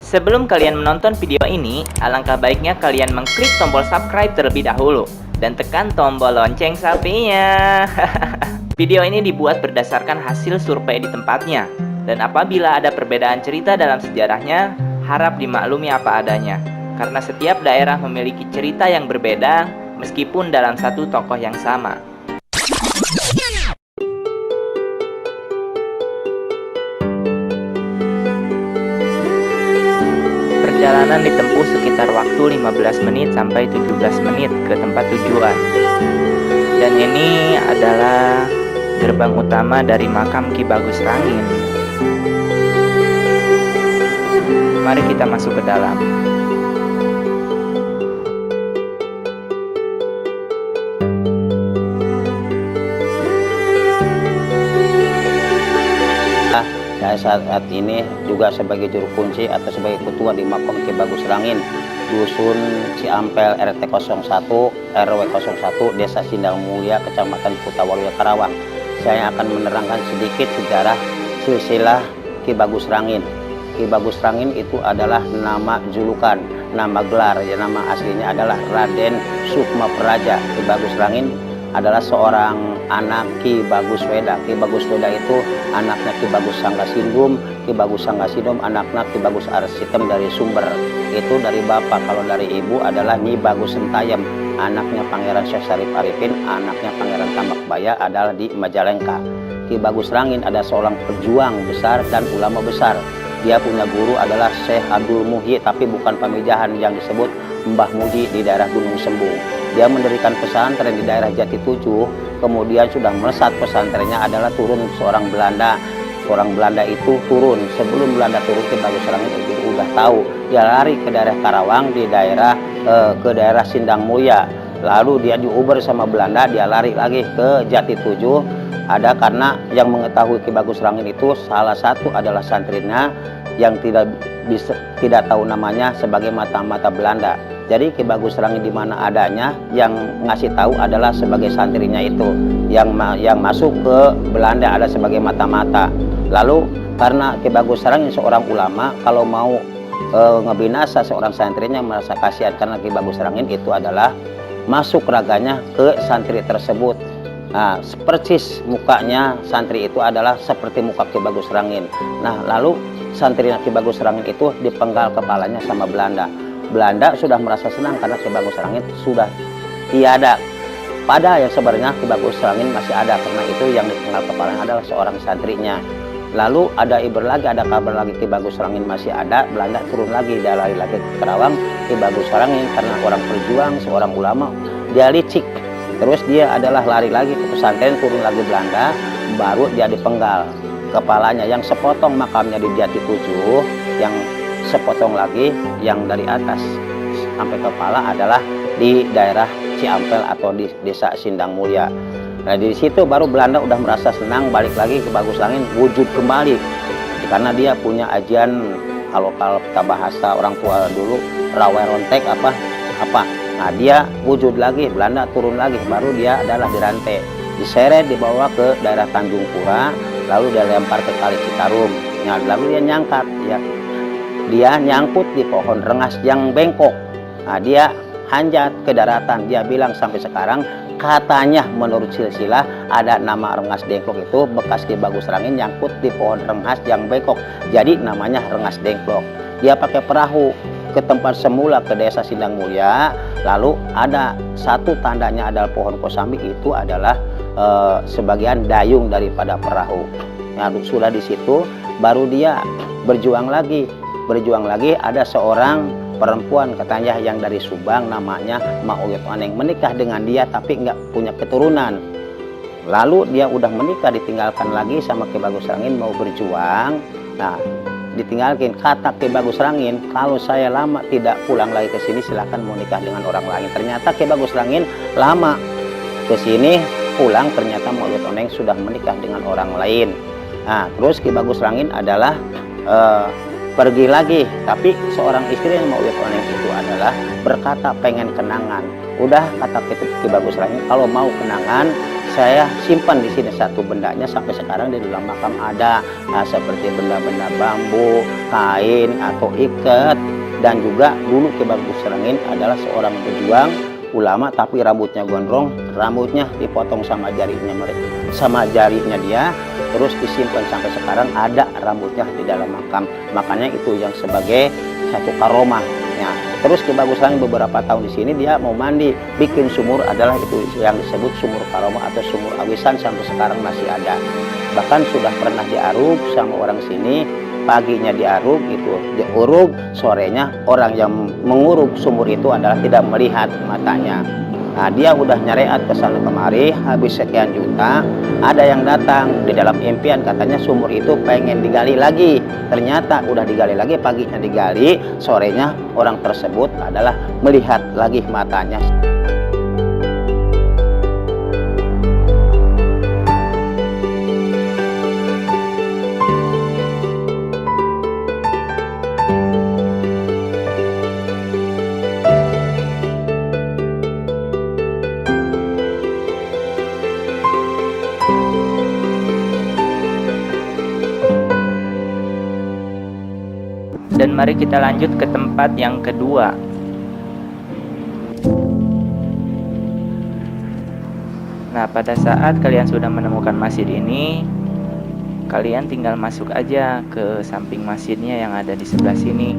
Sebelum kalian menonton video ini, alangkah baiknya kalian mengklik tombol subscribe terlebih dahulu dan tekan tombol lonceng sapinya. Video ini dibuat berdasarkan hasil survei di tempatnya, dan apabila ada perbedaan cerita dalam sejarahnya, harap dimaklumi apa adanya, karena setiap daerah memiliki cerita yang berbeda meskipun dalam satu tokoh yang sama. Perjalanan ditempuh sekitar waktu 15 menit sampai 17 menit ke tempat tujuan. Dan ini adalah gerbang utama dari makam Ki Bagus Rangin. Mari kita masuk ke dalam. Saya saat ini juga sebagai juru kunci atau sebagai ketua di makam Ki Bagus Rangin, Dusun Ciampel RT 01 RW 01 Desa Sindang Mulia, Kecamatan Kutawaluya, Karawang. Saya akan menerangkan sedikit sejarah silsilah Ki Bagus Rangin. Ki Bagus Rangin itu adalah nama julukan, nama gelar, ya, nama aslinya adalah Raden Sukma Praja. Ki Bagus Rangin adalah seorang anak Ki Bagus Weda. Ki Bagus Weda itu anaknya Ki Bagus Sanggasindum. Ki Bagus Sanggasindum anaknya Ki Bagus Arsitem dari Sumber. Itu dari bapak. Kalau dari ibu adalah Nyi Bagus Sentayem, anaknya Pangeran Syekh Sarif Arifin, anaknya Pangeran Tambakbaya adalah di Majalengka. Ki Bagus Rangin adalah seorang pejuang besar dan ulama besar. Dia punya guru adalah Syekh Abdul Muhyi, tapi bukan pamijahan yang disebut Mbah Muji di daerah Gunung Sembung. Dia mendirikan pesantren di daerah Jati Tujuh, kemudian sudah melesat pesantrennya adalah turun seorang Belanda. Seorang Belanda itu turun, sebelum Belanda turun Ki Bagus Rangin itu udah tahu. Dia lari ke daerah Karawang, di daerah ke daerah Sindang Mulia. Lalu dia diuber sama Belanda, dia lari lagi ke Jati Tujuh. Ada karena yang mengetahui Ki Bagus Rangin itu salah satu adalah santrinya yang tidak tahu namanya sebagai mata-mata Belanda. Jadi Ki Bagus Rangin di mana adanya, yang ngasih tahu adalah sebagai santrinya itu, yang masuk ke Belanda ada sebagai mata-mata. Lalu karena Ki Bagus Rangin seorang ulama, kalau mau ngebinasa seorang santrinya merasa kasihan, karena Ki Bagus Rangin itu adalah masuk raganya ke santri tersebut. Nah, persis mukanya santri itu adalah seperti muka Ki Bagus Rangin. Nah, lalu santri Ki Bagus Rangin itu dipenggal kepalanya sama Belanda. Belanda sudah merasa senang karena Ki Bagus Rangin sudah tiada. Padahal yang sebenarnya Ki Bagus Rangin masih ada, karena itu yang dipenggal kepalanya adalah seorang santrinya. Lalu ada kabar lagi Ki Bagus Rangin masih ada. Belanda turun lagi, dia lari lagi ke Karawang. Ki Bagus Rangin karena orang perjuang, seorang ulama, dia licik. Terus dia adalah lari lagi ke pesantren, turun lagi Belanda, baru dia dipenggal kepalanya. Yang sepotong makamnya di Jati Tujuh, yang sepotong lagi yang dari atas sampai kepala adalah di daerah Ciampel atau di Desa Sindang Mulia. Nah, di situ baru Belanda udah merasa senang, balik lagi ke Bagus Rangin wujud kembali, karena dia punya ajian, kalau kita bahasa orang tua dulu, rawe rontek apa. Nah, dia wujud lagi, Belanda turun lagi, baru dia adalah dirantai, diseret, dibawa ke daerah Tanjung Pura, lalu dia lempar ke Kali Citarum. Nah, lalu dia nyangkat, ya, dia nyangkut di pohon rengas yang bengkok. Nah, dia hanjat ke daratan. Dia bilang sampai sekarang katanya menurut silsilah ada nama rengas dengklok itu bekas Ki Bagus Rangin nyangkut di pohon rengas yang bengkok, jadi namanya rengas dengklok. Dia pakai perahu ke tempat semula, ke Desa Sindang Mulia. Lalu ada satu tandanya adalah pohon kosambi, itu adalah sebagian dayung daripada perahu. Nah, sudah di situ baru dia berjuang lagi. Ada seorang perempuan katanya yang dari Subang, namanya Mak Uyut Oneng, menikah dengan dia tapi nggak punya keturunan. Lalu dia udah menikah, ditinggalkan lagi sama Ki Bagus Rangin, mau berjuang. Nah, ditinggalkan, kata Ki Bagus Rangin, kalau saya lama tidak pulang lagi ke sini silahkan mau nikah dengan orang lain. Ternyata Ki Bagus Rangin lama ke sini, pulang ternyata Mak Uyut Oneng sudah menikah dengan orang lain. Nah, terus Ki Bagus Rangin adalah pergi lagi, tapi seorang istri yang Mak Uyut Oneng itu adalah berkata pengen kenangan. Udah, kata Ki Bagus Rangin, kalau mau kenangan saya simpan di sini satu bendanya sampai sekarang di dalam makam ada seperti benda-benda bambu, kain atau ikat. Dan juga dulu Ki Bagus Serangin adalah seorang pejuang ulama, tapi rambutnya gondrong, rambutnya dipotong sama jarinya dia, terus disimpan sampai sekarang ada rambutnya di dalam makam. Makanya itu yang sebagai satu karomah. Ya, terus Ki Bagus Serangin beberapa tahun di sini dia mau mandi, bikin sumur, adalah itu yang disebut sumur karomah atau sumur awisan, sampai sekarang masih ada. Bahkan sudah pernah diaruk sama orang sini, paginya diaruk itu diuruk, sorenya orang yang menguruk sumur itu adalah tidak melihat matanya. Nah, dia udah nyariat ke sana kemari, habis sekian juta, ada yang datang di dalam impian katanya sumur itu pengen digali lagi. Ternyata udah digali lagi, paginya digali, sorenya orang tersebut adalah melihat lagi matanya. Dan mari kita lanjut ke tempat yang kedua. Nah, pada saat kalian sudah menemukan masjid ini, kalian tinggal masuk aja ke samping masjidnya yang ada di sebelah sini.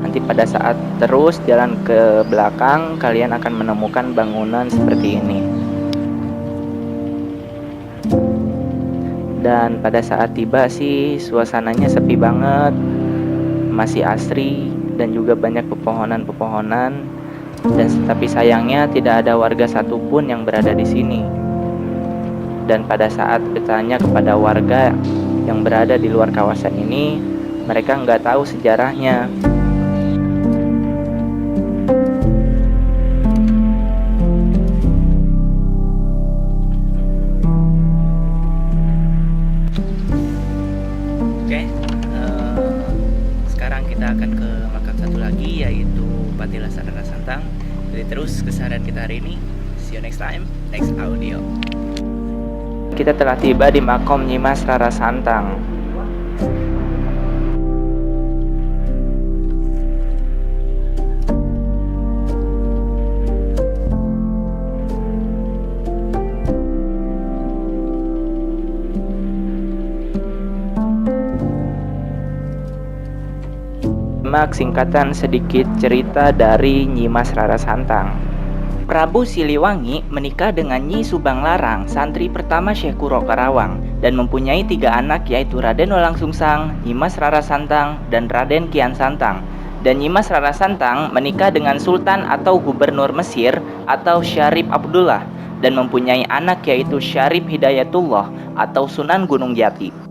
Nanti pada saat terus jalan ke belakang, kalian akan menemukan bangunan seperti ini. Dan pada saat tiba sih suasananya sepi banget, masih asri dan juga banyak pepohonan-pepohonan, dan tapi sayangnya tidak ada warga satupun yang berada di sini. Dan pada saat bertanya kepada warga yang berada di luar kawasan ini, mereka nggak tahu sejarahnya. Sekarang kita akan ke makam satu lagi, yaitu Patilasan Rara Santang. Jadi terus keseharian kita hari ini. See you next time, next audio. Kita telah tiba di makam Nyi Mas Rara Santang. Singkatan sedikit cerita dari Nyi Mas Rara Santang. Prabu Siliwangi menikah dengan Nyi Subang Larang, santri pertama Syekh Kuro Karawang, dan mempunyai 3 anak, yaitu Raden Walang Sungsang, Nyi Mas Rara Santang, dan Raden Kian Santang. Dan Nyi Mas Rara Santang menikah dengan Sultan atau Gubernur Mesir atau Syarif Abdullah, dan mempunyai anak, yaitu Syarif Hidayatullah atau Sunan Gunung Jati.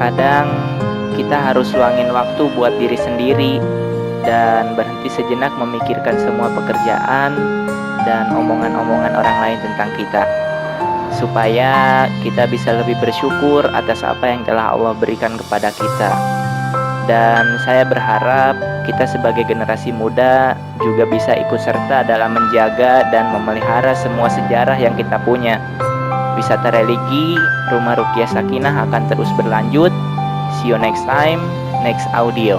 Kadang kita harus luangin waktu buat diri sendiri dan berhenti sejenak memikirkan semua pekerjaan dan omongan-omongan orang lain tentang kita, supaya kita bisa lebih bersyukur atas apa yang telah Allah berikan kepada kita. Dan saya berharap kita sebagai generasi muda juga bisa ikut serta dalam menjaga dan memelihara semua sejarah yang kita punya. Wisata religi Rumah Ruqyah Sakinah akan terus berlanjut. See you next time, next audio.